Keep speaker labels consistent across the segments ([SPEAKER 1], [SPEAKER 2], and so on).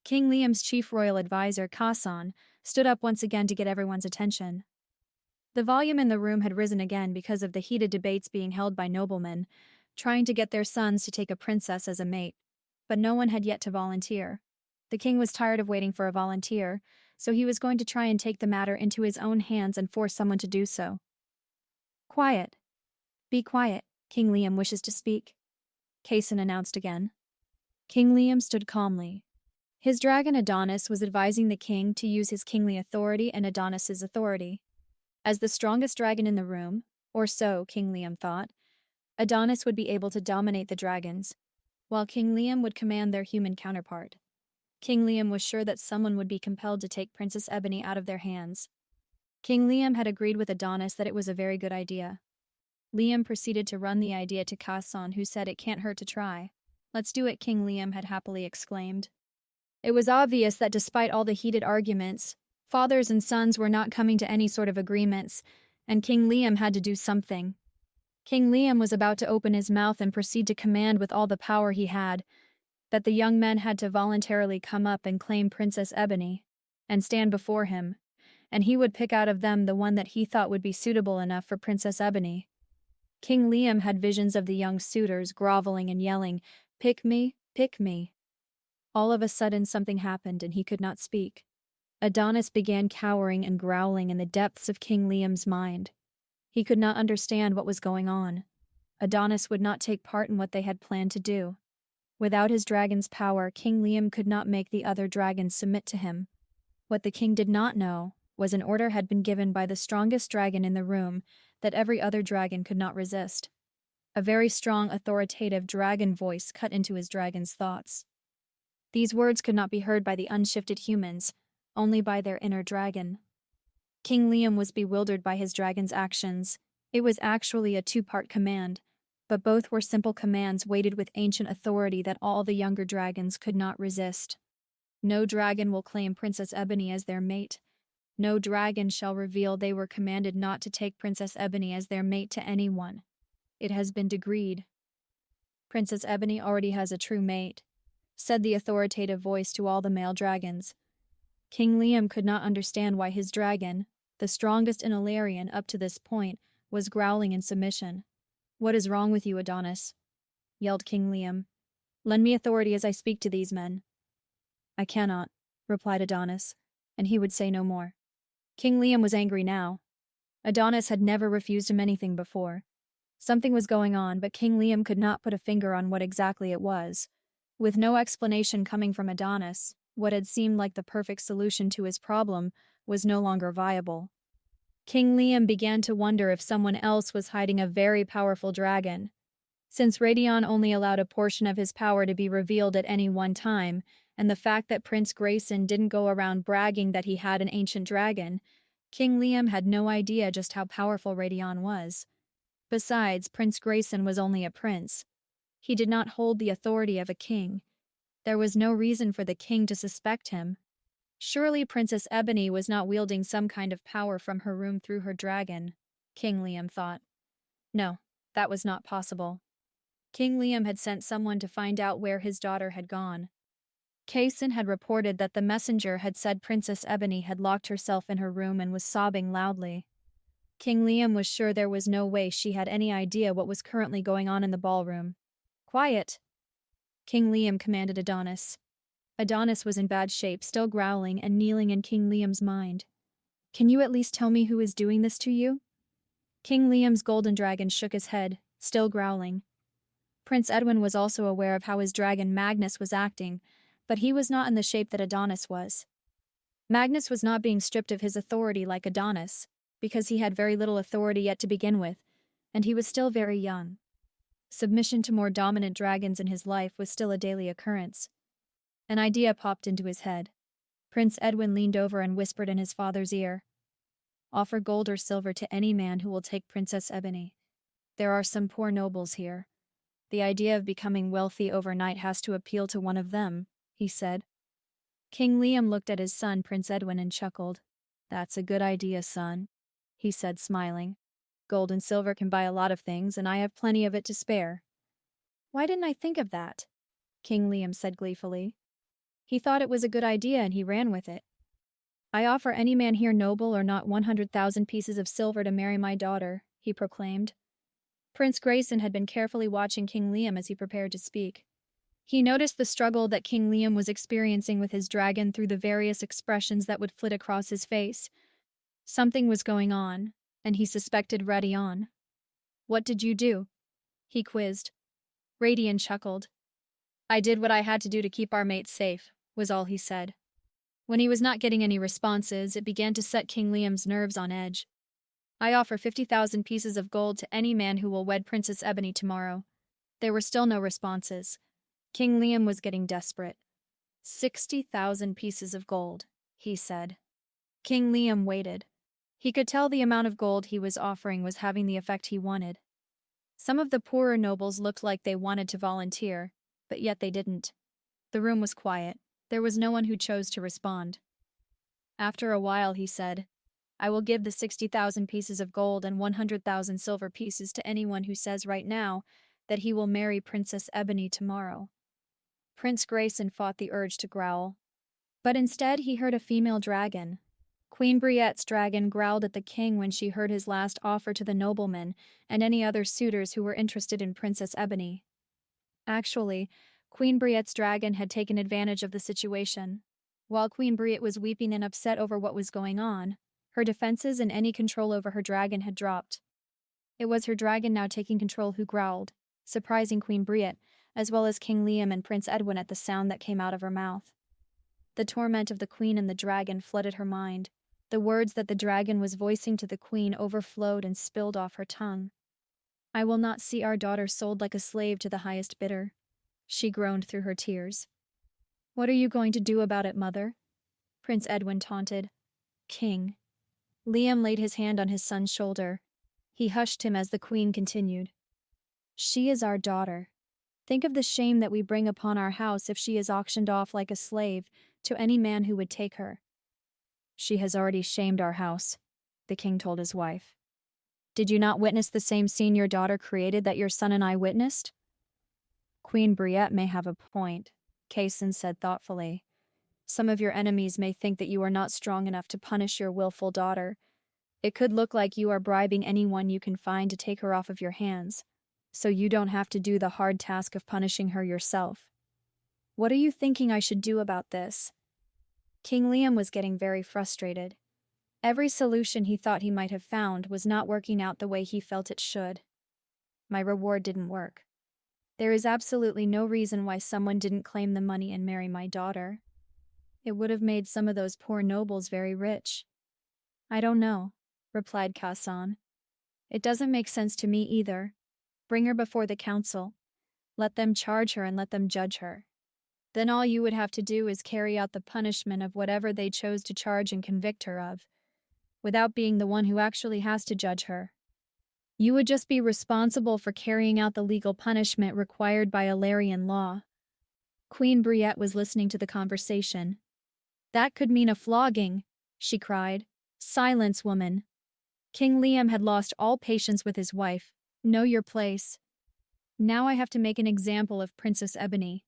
[SPEAKER 1] King Liam's chief royal advisor, Kasan, stood up once again to get everyone's attention. The volume in the room had risen again because of the heated debates being held by noblemen, trying to get their sons to take a princess as a mate. But no one had yet to volunteer. The king was tired of waiting for a volunteer, so he was going to try and take the matter into his own hands and force someone to do so. Quiet. Be quiet. King Liam wishes to speak, Kason announced again. King Liam stood calmly. His dragon Adonis was advising the king to use his kingly authority and Adonis's authority. As the strongest dragon in the room, or so King Liam thought, Adonis would be able to dominate the dragons, while King Liam would command their human counterpart. King Liam was sure that someone would be compelled to take Princess Ebony out of their hands. King Liam had agreed with Adonis that it was a very good idea. Liam proceeded to run the idea to Kasan, who said it can't hurt to try. Let's do it, King Liam had happily exclaimed. It was obvious that despite all the heated arguments, fathers and sons were not coming to any sort of agreements, and King Liam had to do something. King Liam was about to open his mouth and proceed to command with all the power he had, that the young men had to voluntarily come up and claim Princess Ebony, and stand before him, and he would pick out of them the one that he thought would be suitable enough for Princess Ebony. King Liam had visions of the young suitors groveling and yelling, "Pick me, pick me." All of a sudden something happened and he could not speak. Adonis began cowering and growling in the depths of King Liam's mind. He could not understand what was going on. Adonis would not take part in what they had planned to do. Without his dragon's power, King Liam could not make the other dragons submit to him. What the king did not know was an order had been given by the strongest dragon in the room that every other dragon could not resist. A very strong, authoritative dragon voice cut into his dragon's thoughts. These words could not be heard by the unshifted humans, only by their inner dragon. King Liam was bewildered by his dragon's actions. It was actually a two-part command, but both were simple commands weighted with ancient authority that all the younger dragons could not resist. No dragon will claim Princess Ebony as their mate. No dragon shall reveal they were commanded not to take Princess Ebony as their mate to anyone. It has been decreed. Princess Ebony already has a true mate, said the authoritative voice to all the male dragons. King Liam could not understand why his dragon, the strongest in Illyrian up to this point, was growling in submission. "What is wrong with you, Adonis?" yelled King Liam. "Lend me authority as I speak to these men." "I cannot," replied Adonis, and he would say no more. King Liam was angry now. Adonis had never refused him anything before. Something was going on, but King Liam could not put a finger on what exactly it was. With no explanation coming from Adonis, what had seemed like the perfect solution to his problem was no longer viable. King Liam began to wonder if someone else was hiding a very powerful dragon. Since Radion only allowed a portion of his power to be revealed at any one time, and the fact that Prince Grayson didn't go around bragging that he had an ancient dragon, King Liam had no idea just how powerful Radion was. Besides, Prince Grayson was only a prince. He did not hold the authority of a king. There was no reason for the king to suspect him. Surely Princess Ebony was not wielding some kind of power from her room through her dragon, King Liam thought. No, that was not possible. King Liam had sent someone to find out where his daughter had gone. Kason had reported that the messenger had said Princess Ebony had locked herself in her room and was sobbing loudly. King Liam was sure there was no way she had any idea what was currently going on in the ballroom. "Quiet!" King Liam commanded Adonis. Adonis was in bad shape, still growling and kneeling in King Liam's mind. "Can you at least tell me who is doing this to you?" King Liam's golden dragon shook his head, still growling. Prince Edwin was also aware of how his dragon Magnus was acting, but he was not in the shape that Adonis was. Magnus was not being stripped of his authority like Adonis, because he had very little authority yet to begin with, and he was still very young. Submission to more dominant dragons in his life was still a daily occurrence. An idea popped into his head. Prince Edwin leaned over and whispered in his father's ear, "Offer gold or silver to any man who will take Princess Ebony. There are some poor nobles here. The idea of becoming wealthy overnight has to appeal to one of them," he said. King Liam looked at his son, Prince Edwin, and chuckled. "That's a good idea, son," he said, smiling. "Gold and silver can buy a lot of things, and I have plenty of it to spare." "Why didn't I think of that?" King Liam said gleefully. He thought it was a good idea and he ran with it. "I offer any man here, noble or not, 100,000 pieces of silver to marry my daughter," he proclaimed. Prince Grayson had been carefully watching King Liam as he prepared to speak. He noticed the struggle that King Liam was experiencing with his dragon through the various expressions that would flit across his face. Something was going on, and he suspected Radion. "What did you do?" he quizzed. Radion chuckled. "I did what I had to do to keep our mate safe," was all he said. When he was not getting any responses, it began to set King Liam's nerves on edge. "I offer 50,000 pieces of gold to any man who will wed Princess Ebony tomorrow." There were still no responses. King Liam was getting desperate. 60,000 pieces of gold, he said. King Liam waited. He could tell the amount of gold he was offering was having the effect he wanted. Some of the poorer nobles looked like they wanted to volunteer, but yet they didn't. The room was quiet. There was no one who chose to respond. After a while, he said, "I will give the 60,000 pieces of gold and 100,000 silver pieces to anyone who says right now that he will marry Princess Ebony tomorrow." Prince Grayson fought the urge to growl. But instead he heard a female dragon. Queen Briette's dragon growled at the king when she heard his last offer to the nobleman and any other suitors who were interested in Princess Ebony. Actually, Queen Briette's dragon had taken advantage of the situation. While Queen Briette was weeping and upset over what was going on, her defenses and any control over her dragon had dropped. It was her dragon now taking control who growled, surprising Queen Briette, as well as King Liam and Prince Edwin at the sound that came out of her mouth. The torment of the queen and the dragon flooded her mind. The words that the dragon was voicing to the queen overflowed and spilled off her tongue. "I will not see our daughter sold like a slave to the highest bidder," she groaned through her tears. "What are you going to do about it, mother?" Prince Edwin taunted. "King." Liam laid his hand on his son's shoulder. He hushed him as the queen continued. "She is our daughter. Think of the shame that we bring upon our house if she is auctioned off like a slave to any man who would take her." "She has already shamed our house," the king told his wife. "Did you not witness the same scene your daughter created that your son and I witnessed?" "Queen Briette may have a point," Kaysen said thoughtfully. "Some of your enemies may think that you are not strong enough to punish your willful daughter. It could look like you are bribing anyone you can find to take her off of your hands, so you don't have to do the hard task of punishing her yourself. What are you thinking I should do about this?" King Liam was getting very frustrated. Every solution he thought he might have found was not working out the way he felt it should. "My reward didn't work. There is absolutely no reason why someone didn't claim the money and marry my daughter. It would have made some of those poor nobles very rich." "I don't know," replied Kassan. "It doesn't make sense to me either. Bring her before the council. Let them charge her and let them judge her. Then all you would have to do is carry out the punishment of whatever they chose to charge and convict her of, without being the one who actually has to judge her. You would just be responsible for carrying out the legal punishment required by Alarian law." Queen Briette was listening to the conversation. "That could mean a flogging," she cried. "Silence, woman." King Liam had lost all patience with his wife. "Know your place. Now I have to make an example of Princess Ebony.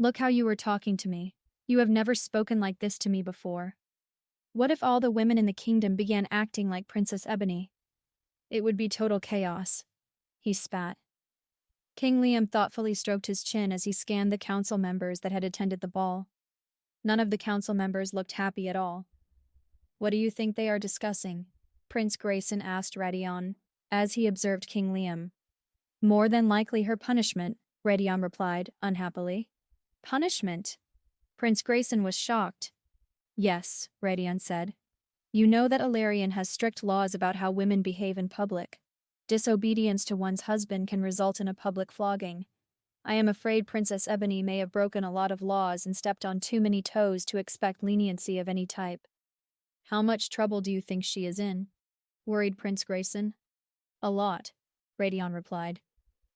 [SPEAKER 1] Look how you were talking to me. You have never spoken like this to me before. What if all the women in the kingdom began acting like Princess Ebony? It would be total chaos." He spat. King Liam thoughtfully stroked his chin as he scanned the council members that had attended the ball. None of the council members looked happy at all. "What do you think they are discussing?" Prince Grayson asked Radion, as he observed King Liam. "More than likely her punishment," Radion replied, unhappily. "Punishment?" Prince Grayson was shocked. "Yes," Radion said. "You know that Alarian has strict laws about how women behave in public. Disobedience to one's husband can result in a public flogging. I am afraid Princess Ebony may have broken a lot of laws and stepped on too many toes to expect leniency of any type." "How much trouble do you think she is in?" worried Prince Grayson. "A lot," Radion replied.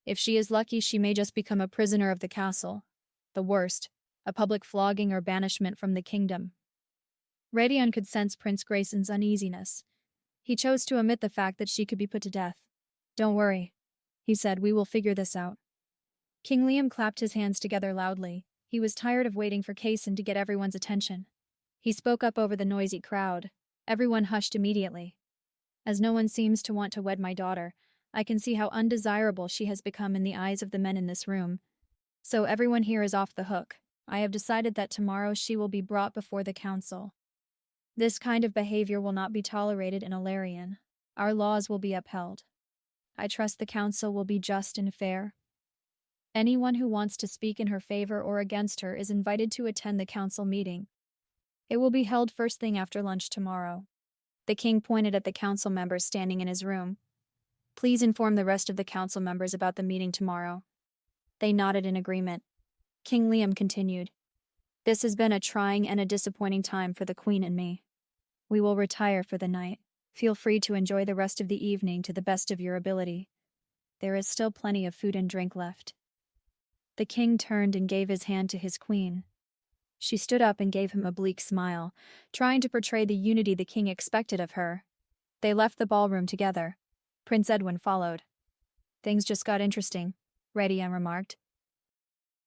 [SPEAKER 1] "If she is lucky, she may just become a prisoner of the castle. The worst, a public flogging or banishment from the kingdom." Radion could sense Prince Grayson's uneasiness. He chose to omit the fact that she could be put to death. "Don't worry," he said. "We will figure this out." King Liam clapped his hands together loudly. He was tired of waiting for Kaysen to get everyone's attention. He spoke up over the noisy crowd. Everyone hushed immediately. As no one seems to want to wed my daughter, I can see how undesirable she has become in the eyes of the men in this room. So everyone here is off the hook. I have decided that tomorrow she will be brought before the council. This kind of behavior will not be tolerated in Alarion. Our laws will be upheld. I trust the council will be just and fair. Anyone who wants to speak in her favor or against her is invited to attend the council meeting. It will be held first thing after lunch tomorrow. The king pointed at the council members standing in his room. Please inform the rest of the council members about the meeting tomorrow. They nodded in agreement. King Liam continued. This has been a trying and a disappointing time for the queen and me. We will retire for the night. Feel free to enjoy the rest of the evening to the best of your ability. There is still plenty of food and drink left. The king turned and gave his hand to his queen. She stood up and gave him a bleak smile, trying to portray the unity the king expected of her. They left the ballroom together. Prince Edwin followed. Things just got interesting, Radian remarked.